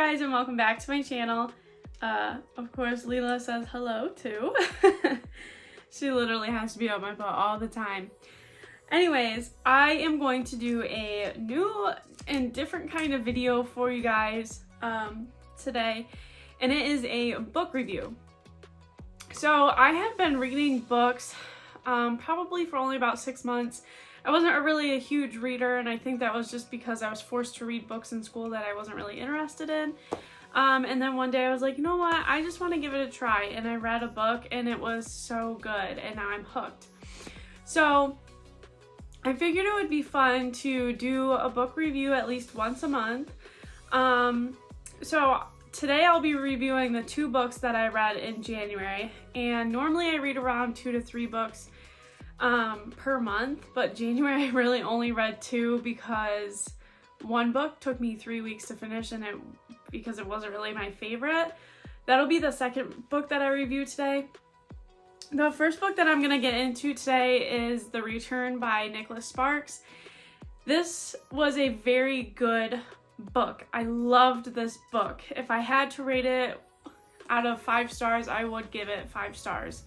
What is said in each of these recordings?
guys, and welcome back to my channel. Of course, Leela says hello too. She literally has to be on my butt all the time. Anyways, I am going to do a new and different kind of video for you guys today, and it is a book review. So I have been reading books probably for only about 6 months. I wasn't really a huge reader, and I think that was just because I was forced to read books in school that I wasn't really interested in. And then one day I was like, you know what, I just want to give it a try, and I read a book and it was so good, and now I'm hooked. So I figured it would be fun to do a book review at least once a month. So today I'll be reviewing the 2 books that I read in January, and normally I read around 2 to 3 books per month, but January I really only read 2 because one book took me 3 weeks to finish, and because it wasn't really my favorite. That'll be the second book that I review today. The first book that I'm gonna get into today is The Return by Nicholas Sparks. This was a very good book. I loved this book. If I had to rate it out of 5 stars, I would give it 5 stars.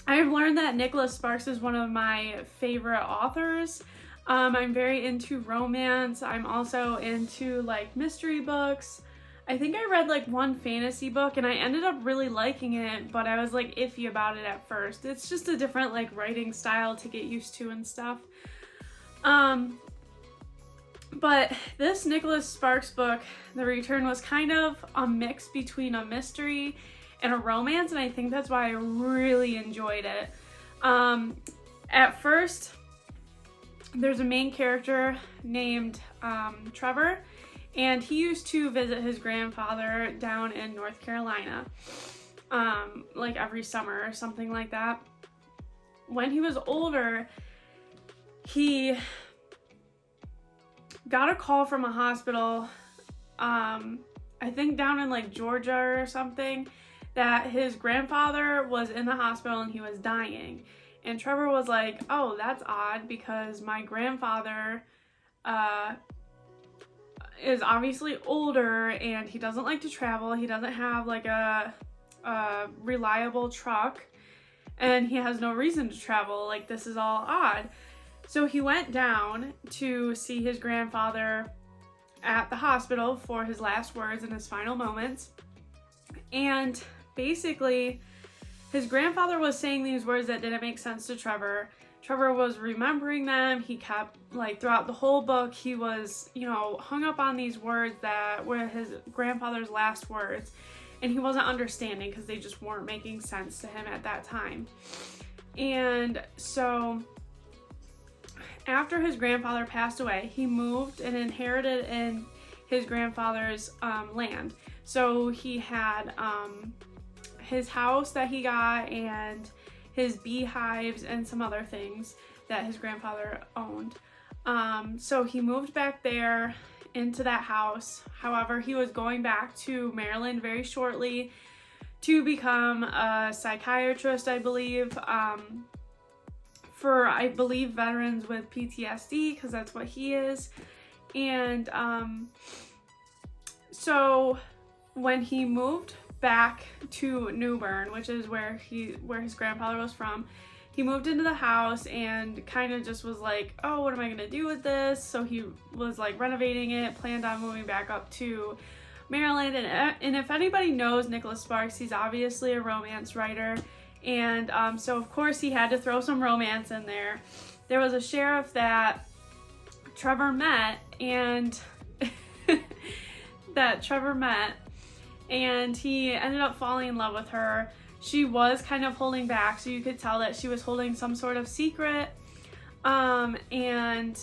I've learned that Nicholas Sparks is one of my favorite authors. I'm very into romance. I'm also into like mystery books. I think I read like one fantasy book and I ended up really liking it, but I was like iffy about it at first. It's just a different like writing style to get used to and stuff. But this Nicholas Sparks book, The Return, was kind of a mix between a mystery and a romance, and I think that's why I really enjoyed it. At first, there's a main character named Trevor, and he used to visit his grandfather down in North Carolina, like every summer or something like that. When he was older, he got a call from a hospital, I think down in like Georgia or something, that his grandfather was in the hospital and he was dying. And Trevor was like, oh, that's odd because my grandfather is obviously older and he doesn't like to travel. He doesn't have like a reliable truck, and he has no reason to travel. Like, this is all odd. So he went down to see his grandfather at the hospital for his last words and his final moments. And basically, his grandfather was saying these words that didn't make sense to Trevor. Trevor was remembering them. He kept, like, throughout the whole book, he was, you know, hung up on these words that were his grandfather's last words. And he wasn't understanding because they just weren't making sense to him at that time. And so after his grandfather passed away, he moved and inherited in his grandfather's land. So he had his house that he got and his beehives and some other things that his grandfather owned. So he moved back there into that house. However, he was going back to Maryland very shortly to become a psychiatrist, I believe, for, I believe, veterans with PTSD, because that's what he is. And so when he moved back to New Bern, which is where his grandfather was from, he moved into the house and kind of just was like, oh, what am I gonna do with this? So he was like renovating it, planned on moving back up to Maryland. And if anybody knows Nicholas Sparks, he's obviously a romance writer, and so of course he had to throw some romance in there. There was a sheriff that Trevor met, and and he ended up falling in love with her. She was kind of holding back, so you could tell that she was holding some sort of secret. And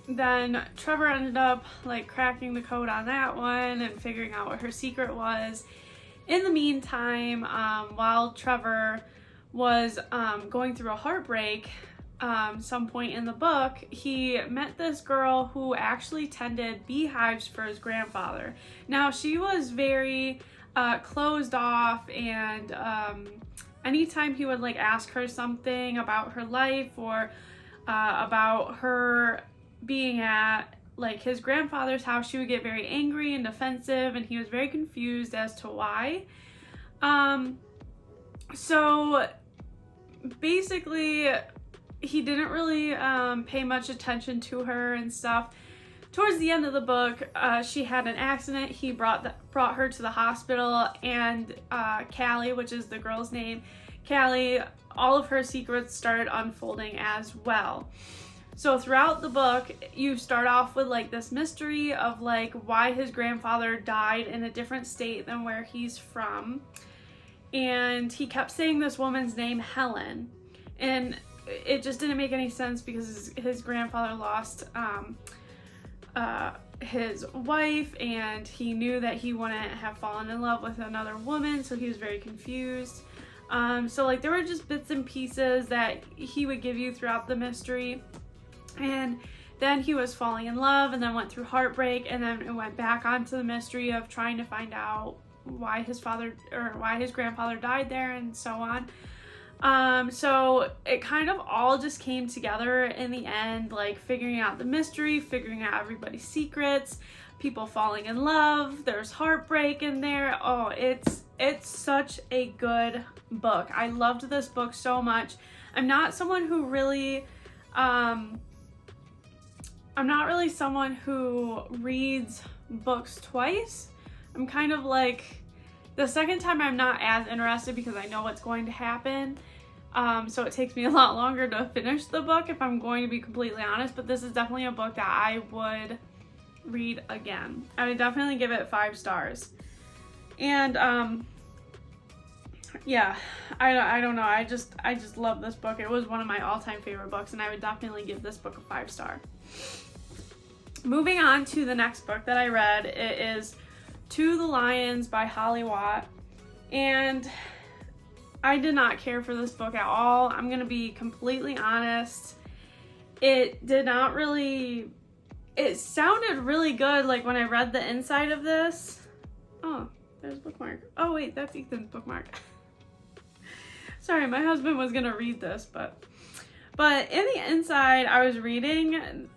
then Trevor ended up like cracking the code on that one and figuring out what her secret was. In the meantime, while Trevor was going through a heartbreak, some point in the book, he met this girl who actually tended beehives for his grandfather. Now, she was very closed off, and anytime he would like ask her something about her life or about her being at like his grandfather's house, she would get very angry and defensive, and he was very confused as to why. So basically he didn't really pay much attention to her and stuff. Towards the end of the book, she had an accident. He brought her to the hospital, and Callie, which is the girl's name, Callie, all of her secrets started unfolding as well. So throughout the book, you start off with like this mystery of like why his grandfather died in a different state than where he's from. And he kept saying this woman's name, Helen. And it just didn't make any sense because his grandfather lost his wife, and he knew that he wouldn't have fallen in love with another woman, so he was very confused. So like there were just bits and pieces that he would give you throughout the mystery. And then he was falling in love, and then went through heartbreak, and then it went back onto the mystery of trying to find out why his grandfather died there, and so on. So it kind of all just came together in the end, like figuring out the mystery, figuring out everybody's secrets, people falling in love, there's heartbreak in there. Oh, it's such a good book. I loved this book so much. I'm not really someone who reads books twice. I'm kind of like, the second time I'm not as interested because I know what's going to happen. So it takes me a lot longer to finish the book if I'm going to be completely honest, but this is definitely a book that I would read again. I would definitely give it 5 stars. And yeah, I don't know, I just love this book. It was one of my all-time favorite books, and I would definitely give this book a 5 star. Moving on to the next book that I read, it is To the Lions by Holly Watt, and I did not care for this book at all. I'm gonna be completely honest. It sounded really good, like when I read the inside of this. Oh, there's a bookmark. Oh wait, that's Ethan's bookmark. Sorry, my husband was gonna read this, but in the inside, I was reading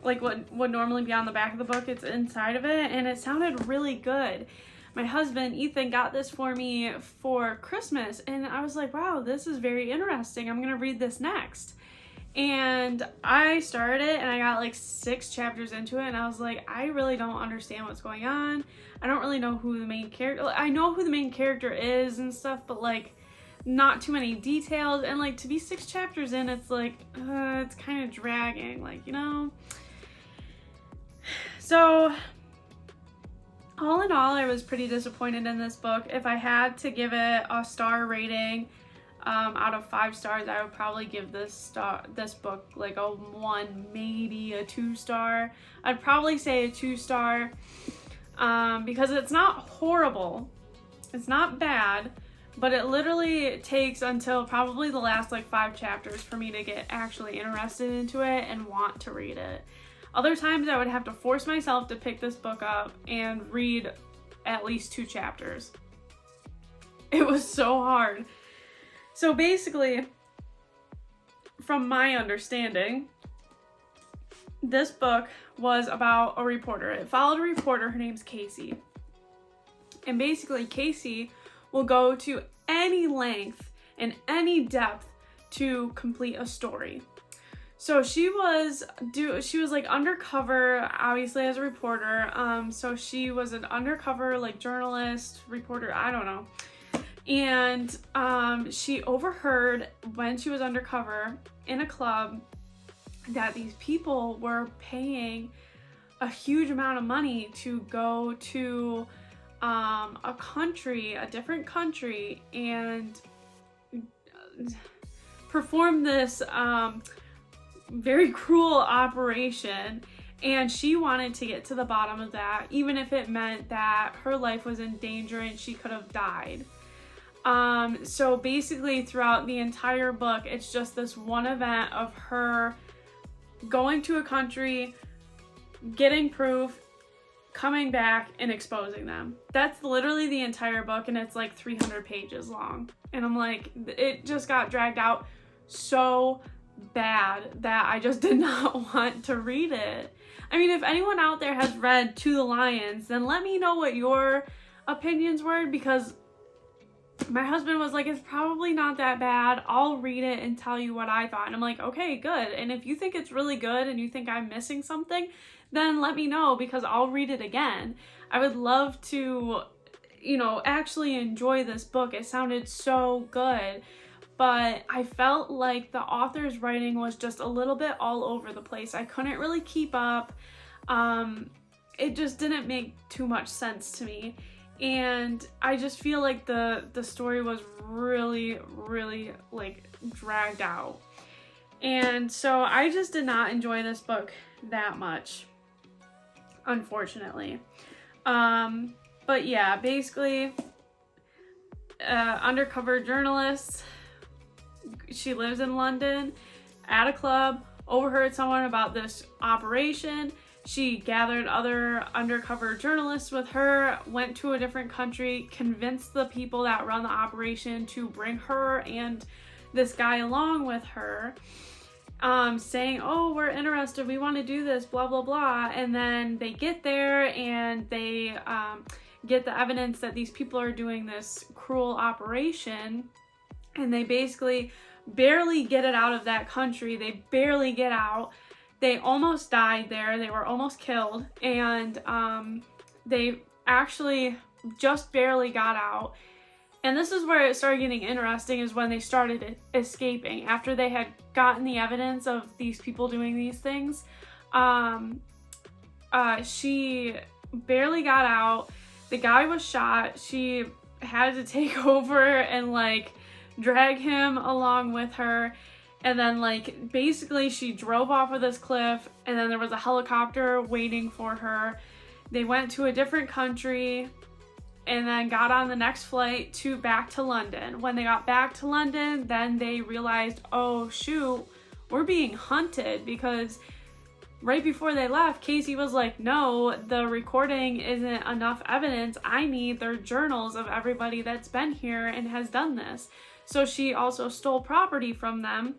like what would normally be on the back of the book. It's inside of it, and it sounded really good. My husband, Ethan, got this for me for Christmas, and I was like, wow, this is very interesting. I'm gonna read this next. And I started it, and I got like 6 chapters into it, and I was like, I really don't understand what's going on. I don't really know who the main character, I know who the main character is and stuff, but like not too many details. And like to be 6 chapters in, it's like, it's kind of dragging, like, you know? So all in all, I was pretty disappointed in this book. If I had to give it a star rating out of 5 stars, I would probably give this book like a 1, maybe a 2 star. I'd probably say a 2 star because it's not horrible. It's not bad, but it literally takes until probably the last like 5 chapters for me to get actually interested into it and want to read it. Other times I would have to force myself to pick this book up and read at least 2 chapters. It was so hard. So basically, from my understanding, this book was about a reporter. It followed a reporter, her name's Casey. And basically Casey will go to any length and any depth to complete a story. So she was like undercover, obviously, as a reporter. So she was an undercover like journalist, reporter, I don't know. And she overheard when she was undercover in a club that these people were paying a huge amount of money to go to a different country, and perform this very cruel operation. And she wanted to get to the bottom of that, even if it meant that her life was in danger and she could have died. So basically throughout the entire book, it's just this one event of her going to a country, getting proof, coming back, and exposing them. That's literally the entire book, and it's like 300 pages long. And I'm like, it just got dragged out so bad that I just did not want to read it. I mean, if anyone out there has read To the Lions, then let me know what your opinions were, because my husband was like, it's probably not that bad. I'll read it and tell you what I thought. And I'm like, okay, good. And if you think it's really good and you think I'm missing something, then let me know, because I'll read it again. I would love to, actually enjoy this book. It sounded so good. But I felt like the author's writing was just a little bit all over the place. I couldn't really keep up. It just didn't make too much sense to me. And I just feel like the story was really, really like dragged out. And so I just did not enjoy this book that much, unfortunately. But yeah, basically, undercover journalist. She lives in London, at a club, overheard someone about this operation. She gathered other undercover journalists with her, went to a different country, convinced the people that run the operation to bring her and this guy along with her, saying, oh, we're interested, we want to do this, blah, blah, blah. And then they get there and they get the evidence that these people are doing this cruel operation. And they basically barely get it out of that country. They barely get out. They almost died there. They were almost killed. And they actually just barely got out. And this is where it started getting interesting, is when they started escaping. After they had gotten the evidence of these people doing these things, she barely got out. The guy was shot. She had to take over and drag him along with her, and then basically she drove off of this cliff, and then there was a helicopter waiting for her. They went to a different country and then got on the next flight back to London. When they got back to London, then they realized, oh shoot, we're being hunted, because right before they left, Casey was like, no, the recording isn't enough evidence. I need their journals of everybody that's been here and has done this. So she also stole property from them,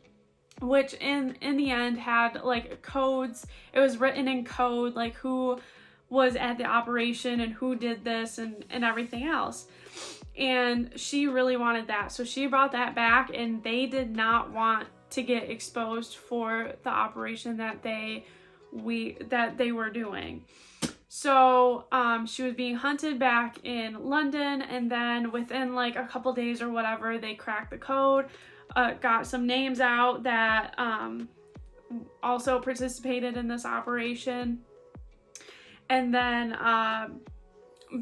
which in the end had codes. It was written in code, who was at the operation and who did this and everything else. And she really wanted that. So she brought that back, and they did not want to get exposed for the operation that they were doing. So she was being hunted back in London, and then within a couple days or whatever, they cracked the code, got some names out that also participated in this operation. And then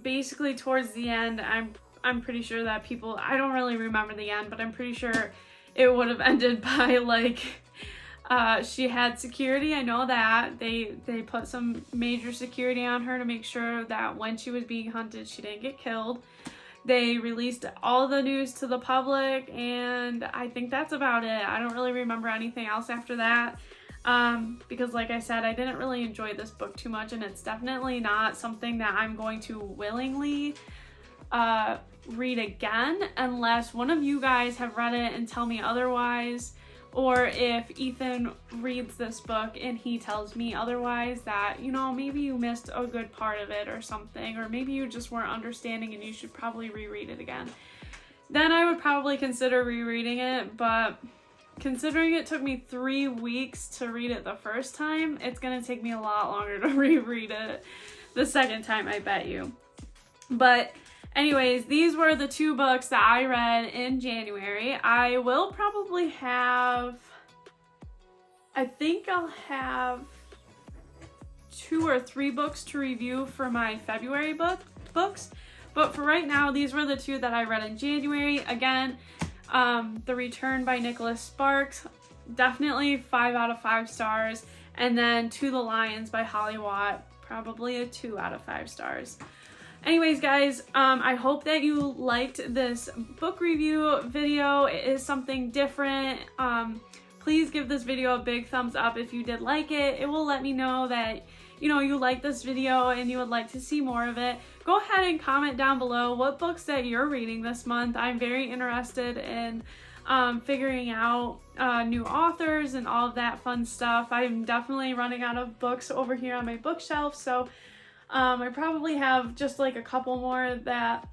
basically towards the end, I'm pretty sure that people, I don't really remember the end, but I'm pretty sure it would have ended by she had security. I know that they put some major security on her to make sure that when she was being hunted, she didn't get killed. They released all the news to the public, and I think that's about it. I don't really remember anything else after that, because like I said, I didn't really enjoy this book too much, and it's definitely not something that I'm going to willingly read again, unless one of you guys have read it and tell me otherwise. Or if Ethan reads this book and he tells me otherwise, that, maybe you missed a good part of it or something, or maybe you just weren't understanding and you should probably reread it again. Then I would probably consider rereading it, but considering it took me 3 weeks to read it the first time, it's gonna take me a lot longer to reread it the second time, I bet you. But anyways, these were the 2 books that I read in January. I will probably have, I think I'll have 2 or 3 books to review for my February books. But for right now, these were the 2 that I read in January. Again, The Return by Nicholas Sparks, definitely 5 out of 5 stars. And then To the Lions by Holly Watt, probably a 2 out of 5 stars. Anyways, guys, I hope that you liked this book review video. It is something different. Please give this video a big thumbs up if you did like it. It will let me know that, you like this video and you would like to see more of it. Go ahead and comment down below what books that you're reading this month. I'm very interested in figuring out new authors and all of that fun stuff. I'm definitely running out of books over here on my bookshelf, so I probably have just like a couple more that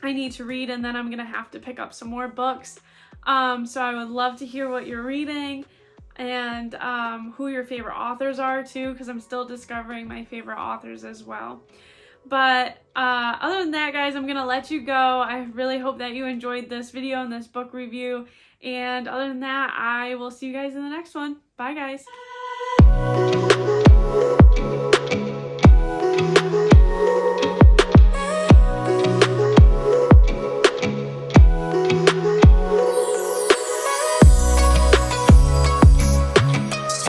I need to read, and then I'm gonna have to pick up some more books. So I would love to hear what you're reading and who your favorite authors are too, because I'm still discovering my favorite authors as well. But other than that, guys, I'm gonna let you go. I really hope that you enjoyed this video and this book review. And other than that, I will see you guys in the next one. Bye, guys.